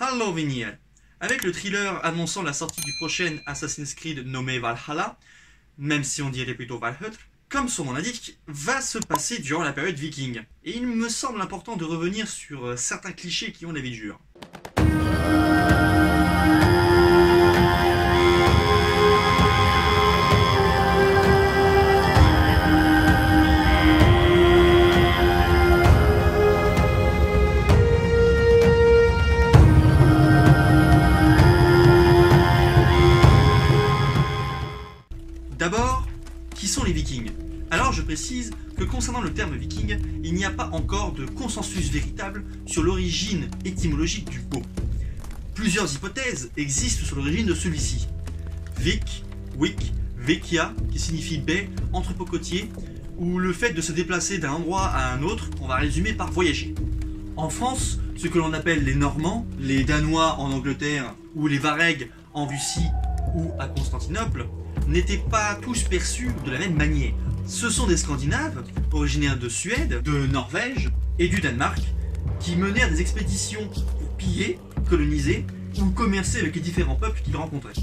Halloween. Avec le thriller annonçant la sortie du prochain Assassin's Creed nommé Valhalla, même si on dirait plutôt Valhalla, comme son nom l'indique, va se passer durant la période viking. Et il me semble important de revenir sur certains clichés qui ont la vie dure. D'abord, qui sont les vikings? Alors je précise que concernant le terme viking, il n'y a pas encore de consensus véritable sur l'origine étymologique du mot. Plusieurs hypothèses existent sur l'origine de celui-ci. Vik, Wik, Vekia, qui signifie baie, entrepôt côtier, ou le fait de se déplacer d'un endroit à un autre, on va résumer par voyager. En France, ce que l'on appelle les Normands, les Danois en Angleterre, ou les Varegs en Russie ou à Constantinople, n'étaient pas tous perçus de la même manière. Ce sont des Scandinaves, originaires de Suède, de Norvège et du Danemark, qui menèrent des expéditions pour piller, coloniser ou commercer avec les différents peuples qu'ils rencontraient.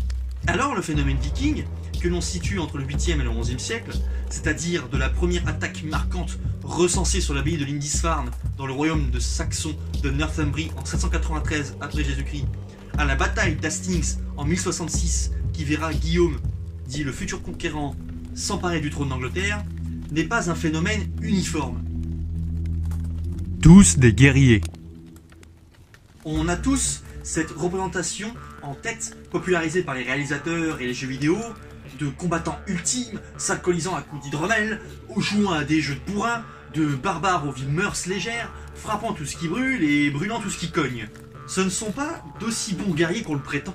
Alors le phénomène viking, que l'on situe entre le 8e et le 11e siècle, c'est-à-dire de la première attaque marquante recensée sur l'abbaye de Lindisfarne dans le royaume de Saxon de Northumbrie en 793 après Jésus-Christ, à la bataille d'Hastings en 1066 qui verra Guillaume, dit le futur conquérant, s'emparer du trône d'Angleterre, n'est pas un phénomène uniforme. Tous des guerriers. On a tous cette représentation en tête, popularisée par les réalisateurs et les jeux vidéo, de combattants ultimes, s'alcoolisant à coups d'hydromel, ou jouant à des jeux de bourrin, de barbares aux vies mœurs légères, frappant tout ce qui brûle et brûlant tout ce qui cogne. Ce ne sont pas d'aussi bons guerriers qu'on le prétend.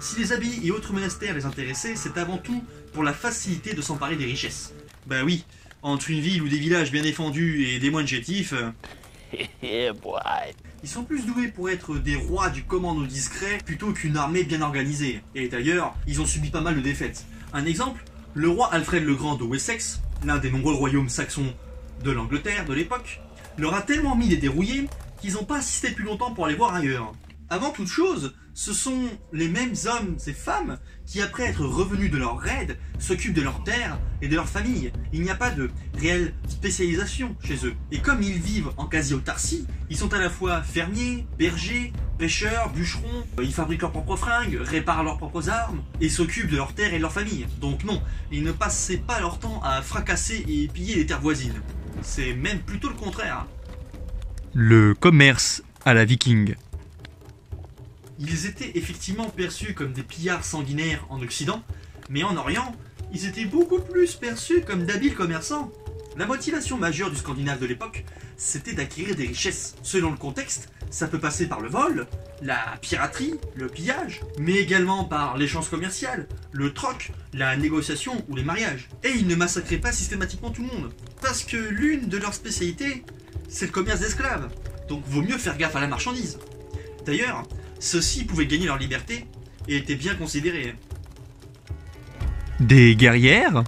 Si les abbayes et autres monastères les intéressaient, c'est avant tout pour la facilité de s'emparer des richesses. Bah oui, entre une ville ou des villages bien défendus et des moines chétifs, ils sont plus doués pour être des rois du commando discret plutôt qu'une armée bien organisée. Et d'ailleurs, ils ont subi pas mal de défaites. Un exemple, le roi Alfred le Grand de Wessex, l'un des nombreux royaumes saxons de l'Angleterre de l'époque, leur a tellement mis des dérouillés qu'ils n'ont pas insisté plus longtemps pour aller voir ailleurs. Avant toute chose, ce sont les mêmes hommes et femmes qui, après être revenus de leur raid, s'occupent de leurs terres et de leur famille. Il n'y a pas de réelle spécialisation chez eux. Et comme ils vivent en quasi-autarcie, ils sont à la fois fermiers, bergers, pêcheurs, bûcherons, ils fabriquent leurs propres fringues, réparent leurs propres armes et s'occupent de leurs terres et de leur famille. Donc non, ils ne passaient pas leur temps à fracasser et piller les terres voisines. C'est même plutôt le contraire. Le commerce à la viking. Ils étaient effectivement perçus comme des pillards sanguinaires en Occident, mais en Orient, ils étaient beaucoup plus perçus comme d'habiles commerçants. La motivation majeure du Scandinave de l'époque, c'était d'acquérir des richesses. Selon le contexte, ça peut passer par le vol, la piraterie, le pillage, mais également par l'échange commercial, le troc, la négociation ou les mariages. Et ils ne massacraient pas systématiquement tout le monde, parce que l'une de leurs spécialités, c'est le commerce d'esclaves. Donc vaut mieux faire gaffe à la marchandise. D'ailleurs, ceux-ci pouvaient gagner leur liberté et étaient bien considérés. Des guerrières.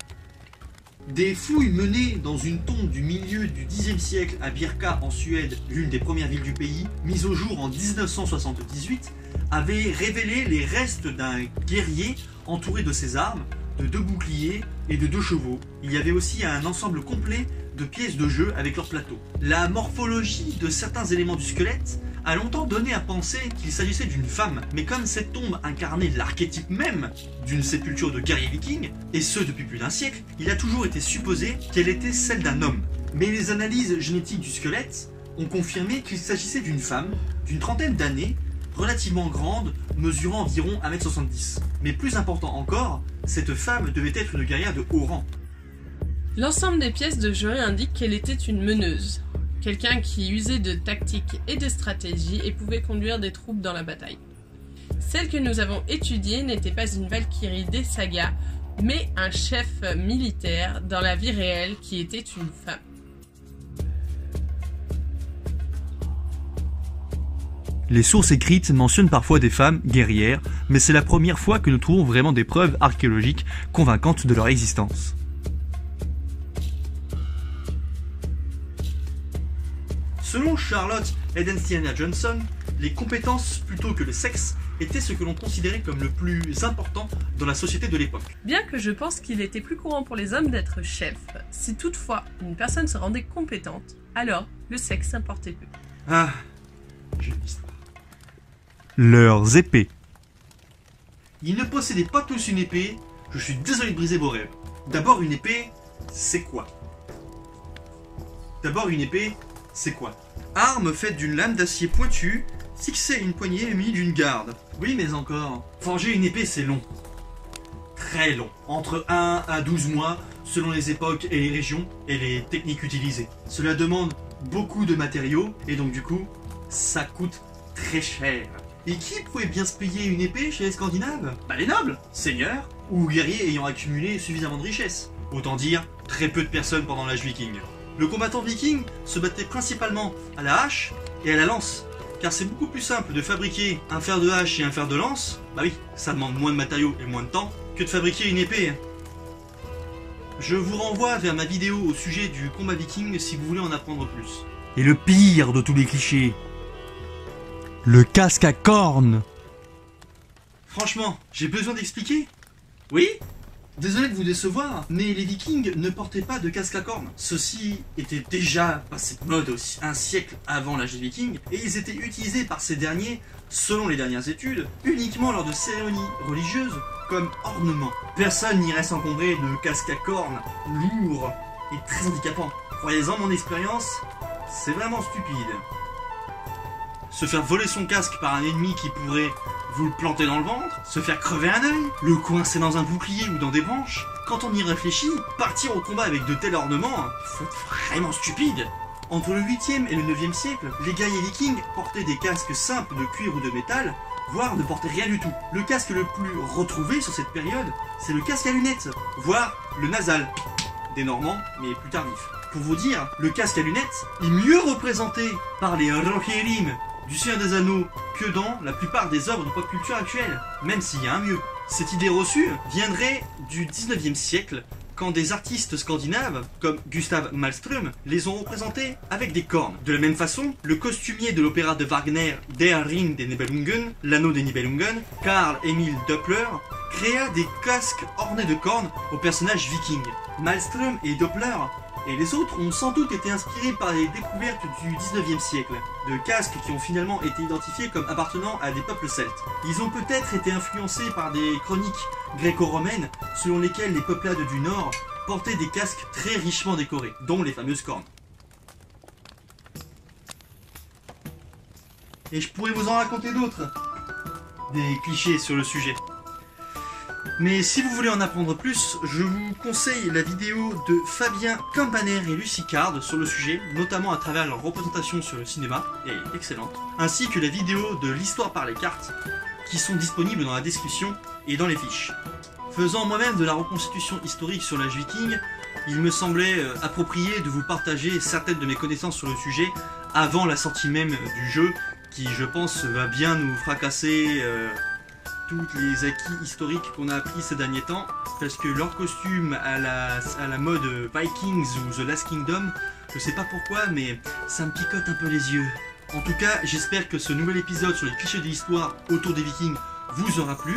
Des fouilles menées dans une tombe du milieu du Xe siècle à Birka en Suède, l'une des premières villes du pays, mise au jour en 1978, avaient révélé les restes d'un guerrier entouré de ses armes, de 2 boucliers et de 2 chevaux. Il y avait aussi un ensemble complet de pièces de jeu avec leur plateau. La morphologie de certains éléments du squelette a longtemps donné à penser qu'il s'agissait d'une femme, mais comme cette tombe incarnait l'archétype même d'une sépulture de guerrier viking, et ce depuis plus d'un siècle, il a toujours été supposé qu'elle était celle d'un homme. Mais les analyses génétiques du squelette ont confirmé qu'il s'agissait d'une femme d'une trentaine d'années, relativement grande, mesurant environ 1m70. Mais plus important encore, cette femme devait être une guerrière de haut rang. L'ensemble des pièces de jeu indique qu'elle était une meneuse, quelqu'un qui usait de tactique et de stratégie et pouvait conduire des troupes dans la bataille. Celle que nous avons étudiée n'était pas une Valkyrie des sagas, mais un chef militaire dans la vie réelle qui était une femme. Les sources écrites mentionnent parfois des femmes guerrières, mais c'est la première fois que nous trouvons vraiment des preuves archéologiques convaincantes de leur existence. Selon Charlotte Edenstiana Johnson, les compétences plutôt que le sexe étaient ce que l'on considérait comme le plus important dans la société de l'époque. Bien que je pense qu'il était plus courant pour les hommes d'être chefs, si toutefois une personne se rendait compétente, alors le sexe importait peu. Ah, j'ai une histoire. Leurs épées. Ils ne possédaient pas tous une épée, je suis désolé de briser vos rêves. D'abord, une épée, c'est quoi? Arme faite d'une lame d'acier pointue, fixée à une poignée et munie d'une garde. Oui, mais encore. Forger une épée, c'est long. Très long. Entre 1 à 12 mois, selon les époques et les régions, et les techniques utilisées. Cela demande beaucoup de matériaux, et donc du coup, ça coûte très cher. Et qui pouvait bien se payer une épée chez les Scandinaves? Bah les nobles, seigneurs, ou guerriers ayant accumulé suffisamment de richesses. Autant dire, très peu de personnes pendant l'âge viking. Le combattant viking se battait principalement à la hache et à la lance, car c'est beaucoup plus simple de fabriquer un fer de hache et un fer de lance, bah oui, ça demande moins de matériaux et moins de temps, que de fabriquer une épée. Je vous renvoie vers ma vidéo au sujet du combat viking si vous voulez en apprendre plus. Et le pire de tous les clichés. Le casque à cornes. Franchement, j'ai besoin d'expliquer? Oui? Désolé de vous décevoir, mais les Vikings ne portaient pas de casque à cornes. Ceux-ci étaient déjà passés de mode aussi un siècle avant l'âge des Vikings, et ils étaient utilisés par ces derniers, selon les dernières études, uniquement lors de cérémonies religieuses comme ornement. Personne n'irait s'encombrer de casque à cornes lourd et très handicapant. Croyez-en, mon expérience, c'est vraiment stupide. Se faire voler son casque par un ennemi qui pourrait vous le planter dans le ventre, se faire crever un œil, le coincer dans un bouclier ou dans des branches. Quand on y réfléchit, partir au combat avec de tels ornements, faut être vraiment stupide. Entre le 8e et le 9e siècle, les guerriers vikings portaient des casques simples de cuir ou de métal, voire ne portaient rien du tout. Le casque le plus retrouvé sur cette période, c'est le casque à lunettes, voire le nasal, des Normands, mais plus tardif. Pour vous dire, le casque à lunettes est mieux représenté par les Rohirrim du Seigneur des Anneaux que dans la plupart des œuvres de pop culture actuelles, même s'il y a un mieux. Cette idée reçue viendrait du 19e siècle, quand des artistes scandinaves, comme Gustav Malmström, les ont représentés avec des cornes. De la même façon, le costumier de l'opéra de Wagner, Der Ring des Nibelungen, l'anneau des Nibelungen, Carl Emil Doppler, créa des casques ornés de cornes aux personnages vikings. Malmström et Doppler et les autres ont sans doute été inspirés par les découvertes du 19e siècle, de casques qui ont finalement été identifiés comme appartenant à des peuples celtes. Ils ont peut-être été influencés par des chroniques gréco-romaines selon lesquelles les peuplades du Nord portaient des casques très richement décorés, dont les fameuses cornes. Et je pourrais vous en raconter d'autres, des clichés sur le sujet. Mais si vous voulez en apprendre plus, je vous conseille la vidéo de Fabien Campaner et Lucie Card sur le sujet, notamment à travers leur représentation sur le cinéma, et excellente, ainsi que la vidéo de l'histoire par les cartes, qui sont disponibles dans la description et dans les fiches. Faisant moi-même de la reconstitution historique sur l'âge viking, il me semblait approprié de vous partager certaines de mes connaissances sur le sujet avant la sortie même du jeu, qui je pense va bien nous fracasser tous les acquis historiques qu'on a appris ces derniers temps, parce que leur costume à la mode Vikings ou The Last Kingdom, je sais pas pourquoi, mais ça me picote un peu les yeux. En tout cas, j'espère que ce nouvel épisode sur les clichés de l'histoire autour des Vikings vous aura plu,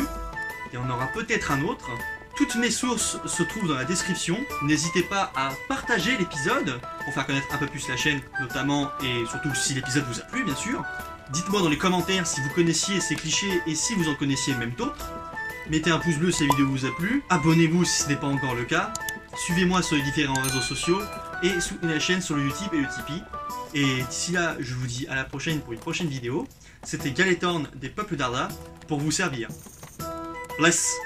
et on aura peut-être un autre. Toutes mes sources se trouvent dans la description, n'hésitez pas à partager l'épisode pour faire connaître un peu plus la chaîne, notamment, et surtout si l'épisode vous a plu bien sûr. Dites-moi dans les commentaires si vous connaissiez ces clichés et si vous en connaissiez même d'autres. Mettez un pouce bleu si la vidéo vous a plu. Abonnez-vous si ce n'est pas encore le cas. Suivez-moi sur les différents réseaux sociaux. Et soutenez la chaîne sur le YouTube et le Tipeee. Et d'ici là, je vous dis à la prochaine pour une prochaine vidéo. C'était Galetorn des Peuples d'Arda pour vous servir. Bless!